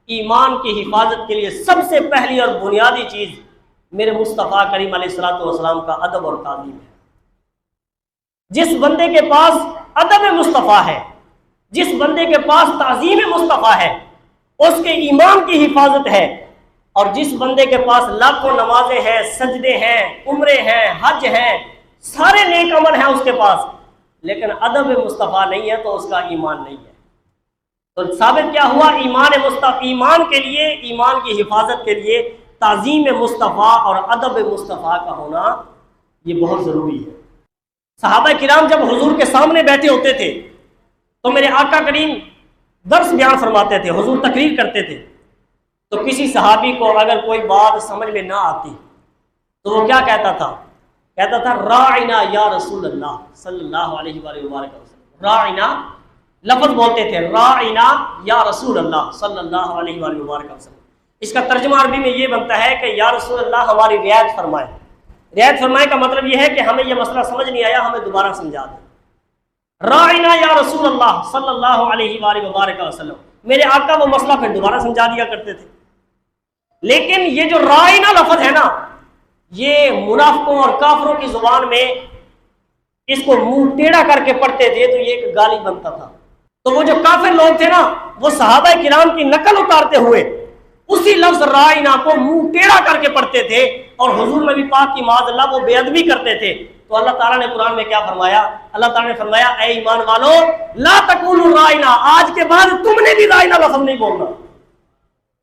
ایمان کی حفاظت کے لیے سب سے پہلی اور بنیادی چیز میرے مصطفیٰ کریم علیہ الصلوۃ والسلام کا ادب اور تعظیم ہے۔ جس بندے کے پاس ادب مصطفیٰ ہے، جس بندے کے پاس تعظیم مصطفیٰ ہے، اس کے ایمان کی حفاظت ہے۔ اور جس بندے کے پاس لاکھوں نمازیں ہیں، سجدے ہیں، عمرے ہیں، حج ہیں، سارے نیک عمل ہیں اس کے پاس، لیکن ادب مصطفیٰ نہیں ہے تو اس کا ایمان نہیں ہے۔ تو ثابت کیا ہوا؟ ایمان کے لیے، ایمان کی حفاظت کے لیے تعظیم مصطفیٰ اور ادب مصطفیٰ کا ہونا یہ بہت ضروری ہے۔ صحابہ کرام جب حضور کے سامنے بیٹھے ہوتے تھے تو میرے آقا کریم درس بیان فرماتے تھے، حضور تقریر کرتے تھے، تو کسی صحابی کو اگر کوئی بات سمجھ میں نہ آتی تو وہ کیا کہتا تھا؟ کہتا تھا راعنا یا رسول اللہ صلی اللہ علیہ وآلہ وسلم۔ راعنا لفظ بولتے تھے، راعنا یا رسول اللہ صلی اللہ علیہ وآلہ وسلم۔ اس کا ترجمہ عربی میں یہ بنتا ہے کہ یا رسول اللہ ہماری رعایت فرمائے۔ رعایت فرمائے کا مطلب یہ ہے کہ ہمیں یہ مسئلہ سمجھ نہیں آیا، ہمیں دوبارہ سمجھا دیں۔ راعنا یا رسول اللہ صلی اللہ علیہ وآلہ وسلم، میرے آقا وہ مسئلہ پھر دوبارہ سمجھا دیا کرتے تھے۔ لیکن یہ جو راعنا لفظ ہے نا، یہ منافقوں اور کافروں کی زبان میں اس کو منہ ٹیڑھا کر کے پڑھتے تھے تو یہ ایک گالی بنتا تھا۔ تو وہ جو کافر لوگ تھے نا، وہ صحابہ کرام کی نقل اتارتے ہوئے اسی لفظ راعنا کو منہ ٹیڑھا کر کے پڑھتے تھے، اور حضور نبی پاک کی معاذ اللہ وہ بے ادبی کرتے تھے۔ تو اللہ تعالیٰ نے قرآن میں کیا فرمایا؟ اللہ تعالیٰ نے فرمایا اے ایمان والو لا تقولوا راعنا، آج کے بعد تم نے بھی راعنا لفظ نہیں بولنا۔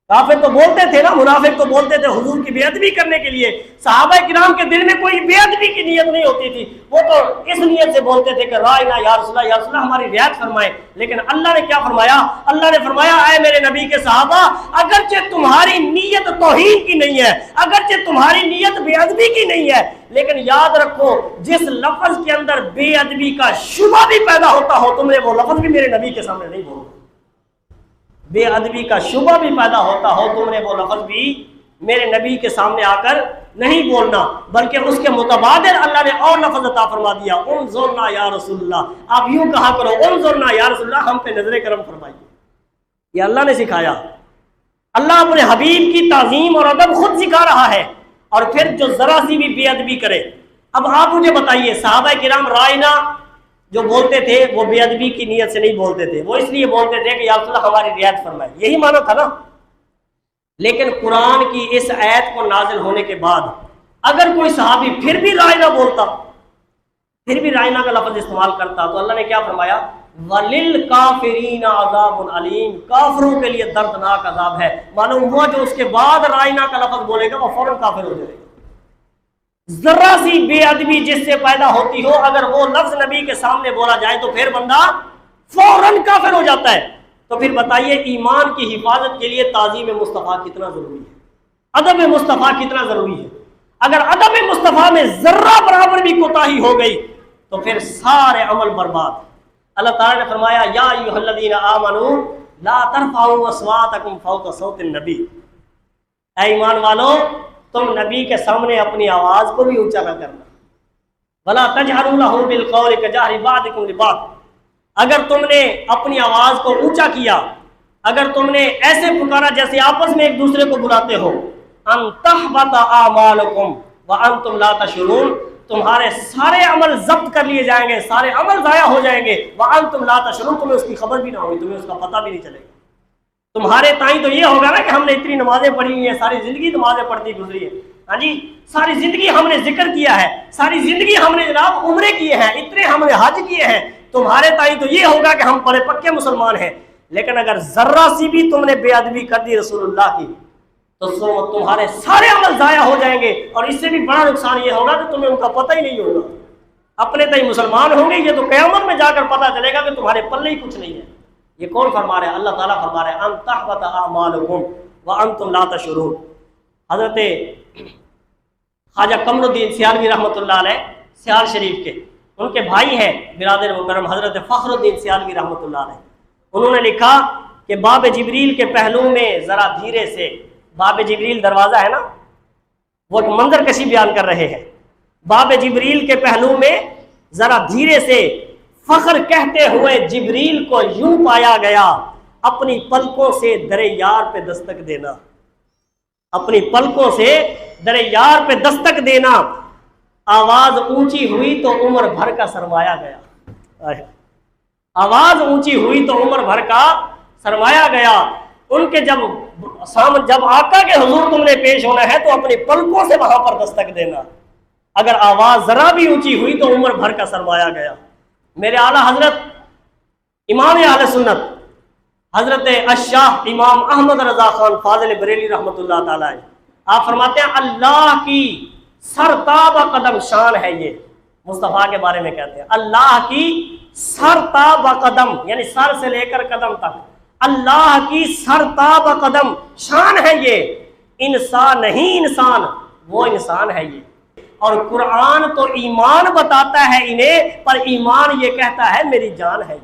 کافر تو بولتے تھے نا، منافق تو بولتے تھے حضور کی بے ادبی کرنے کے لیے۔ صحابہ کرام کے دل میں کوئی بے ادبی کی نیت نہیں ہوتی تھی، وہ تو اس نیت سے بولتے تھے کہ راعنا یا رسول اللہ، یا رسول اللہ ہماری رعایت فرمائے۔ لیکن اللہ نے کیا فرمایا؟ اللہ نے فرمایا اے میرے نبی کے صحابہ، اگرچہ تمہاری نیت توہین کی نہیں ہے، اگرچہ تمہاری نیت بے ادبی کی نہیں ہے، لیکن یاد رکھو جس لفظ کے اندر بے ادبی کا شبہ بھی پیدا ہوتا ہو، تم نے وہ لفظ بھی میرے نبی کے سامنے نہیں بولنا۔ بے ادبی کا شبہ بھی پیدا ہوتا ہو، تم نے وہ لفظ بھی میرے نبی کے سامنے آ کر نہیں بولنا، بلکہ اس کے متبادل اللہ نے اور لفظ عطا فرما دیا، انظرنا یا رسول اللہ۔ آپ یوں کہا کرو انظرنا یا رسول اللہ، ہم پہ نظر کرم فرمائیے۔ یہ اللہ نے سکھایا، اللہ اپنے حبیب کی تعظیم اور ادب خود سکھا رہا ہے، اور پھر جو ذرا سی بھی بے ادبی کرے۔ اب آپ مجھے بتائیے، صحابہ کرام راعنا جو بولتے تھے وہ بے ادبی کی نیت سے نہیں بولتے تھے، وہ اس لیے بولتے تھے کہ یا رسول اللہ ہماری رعایت فرمائے، یہی معنی تھا نا۔ لیکن قرآن کی اس آیت کو نازل ہونے کے بعد اگر کوئی صحابی پھر بھی راعنا بولتا، پھر بھی راعنا کا لفظ استعمال کرتا، تو اللہ نے کیا فرمایا؟ وَلِلْكَافِرِينَ عَذَابٌ عَلِيمٌ، کافروں کے لیے دردناک عذاب ہے۔ معلوم ہوا جو اس کے بعد راعنا کا لفظ بولے گا وہ فوراً کافر ہو جائے گا۔ ذرا سی بے ادبی جس سے پیدا ہوتی ہو، اگر وہ لفظ نبی کے سامنے بولا جائے تو پھر بندہ فوراً کافر ہو جاتا ہے۔ تو پھر بتائیے ایمان کی حفاظت کے لیے تعظیم مصطفیٰ کتنا ضروری ہے، ادب مصطفیٰ کتنا ضروری ہے۔ اگر ادب مصطفیٰ میں ذرہ برابر بھی کوتاہی ہو گئی تو پھر سارے عمل برباد۔ اللہ تعالیٰ نے فرمایا یا ایھا الذین آمنوا لا ترفعوا اصواتکم فوق صوت النبی، اے ایمان والو تم نبی کے سامنے اپنی آواز کو بھی اونچا نہ کرنا۔ ولا تجہروا لہ بالقول کجہر بعضکم لبعض، اگر تم نے اپنی آواز کو اونچا کیا، اگر تم نے ایسے پکارا جیسے آپس میں ایک دوسرے کو بلاتے ہو، ان تحبط اعمالکم وانتم لا تشعرون، تمہارے سارے عمل ضبط کر لیے جائیں گے، سارے عمل ضائع ہو جائیں گے، وانتم لا تشعرون، تمہیں اس کی خبر بھی نہ ہوگی، تمہیں اس کا پتہ بھی نہیں چلے گا۔ تمہارے تائیں تو یہ ہوگا نا کہ ہم نے اتنی نمازیں پڑھی ہوئی ہیں، ساری زندگی نمازیں پڑھتی گزری ہے، ہاں جی، ساری زندگی ہم نے ذکر کیا ہے، ساری زندگی ہم نے جناب عمرے کیے ہیں، اتنے ہم نے حج کیے ہیں، تمہارے تائیں تو یہ ہوگا کہ ہم بڑے پکے مسلمان ہیں۔ لیکن اگر ذرہ سی بھی تم نے بے ادبی کر دی رسول اللہ کی تو تمہارے سارے عمل ضائع ہو جائیں گے، اور اس سے بھی بڑا نقصان یہ ہوگا کہ تمہیں ان کا پتہ ہی نہیں ہوگا۔ اپنے تائیں مسلمان ہوں گے، یہ تو قیامت میں جا کر پتہ چلے گا کہ تمہارے پلے ہی کچھ نہیں ہے۔ یہ کون فرما رہا ہے؟ اللہ تعالیٰ فرما رہا ہے ان تحبط اعمالکم وانتم لا تشعرون۔ حضرت خواجہ قمر الدین سیالوی رحمۃ اللہ علیہ سیال شریف کے ان کے بھائی ہیں برادر مکرم حضرت فخر الدین سیالوی رحمۃ اللہ علیہ، انہوں نے لکھا کہ باب جبریل کے پہلو میں ذرا دھیرے سے، باب جبریل دروازہ ہے نا، وہ ایک منظر کشی بیان کر رہے ہیں، باب جبریل کے پہلو میں ذرا دھیرے سے فخر کہتے ہوئے جبریل کو یوں پایا گیا اپنی پلکوں سے در یار پہ دستک دینا، اپنی پلکوں سے در یار پہ دستک دینا، آواز اونچی ہوئی تو عمر بھر کا سرمایہ گیا، آواز اونچی ہوئی تو عمر بھر کا سرمایہ گیا۔ ان کے جب آقا کے حضور تم نے پیش ہونا ہے تو اپنی پلکوں سے وہاں پر دستک دینا، اگر آواز ذرا بھی اونچی ہوئی تو عمر بھر کا سرمایہ گیا۔ میرے اعلیٰ حضرت امام اہل سنت حضرت الشاہ امام احمد رضا خان فاضل بریلی رحمۃ اللہ تعالی، آپ فرماتے ہیں اللہ کی سرتاب قدم شان ہے، یہ مصطفیٰ کے بارے میں کہتے ہیں اللہ کی سرتاب قدم، یعنی سر سے لے کر قدم تک اللہ کی سرتاب قدم شان ہے، یہ انسان نہیں انسان، وہ انسان ہے یہ۔ اور قرآن تو ایمان بتاتا ہے انہیں، پر ایمان یہ کہتا ہے میری جان ہے۔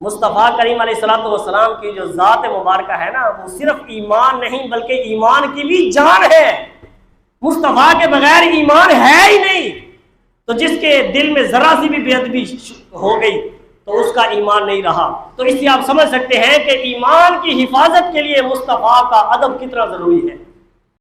مصطفیٰ کریم علیہ الصلوۃ والسلام کی جو ذات مبارکہ ہے نا، وہ صرف ایمان نہیں بلکہ ایمان کی بھی جان ہے۔ مصطفیٰ کے بغیر ایمان ہے ہی نہیں، تو جس کے دل میں ذرا سی بھی بے ادبی ہو گئی تو اس کا ایمان نہیں رہا۔ تو اس سے آپ سمجھ سکتے ہیں کہ ایمان کی حفاظت کے لیے مصطفیٰ کا ادب کتنا ضروری ہے۔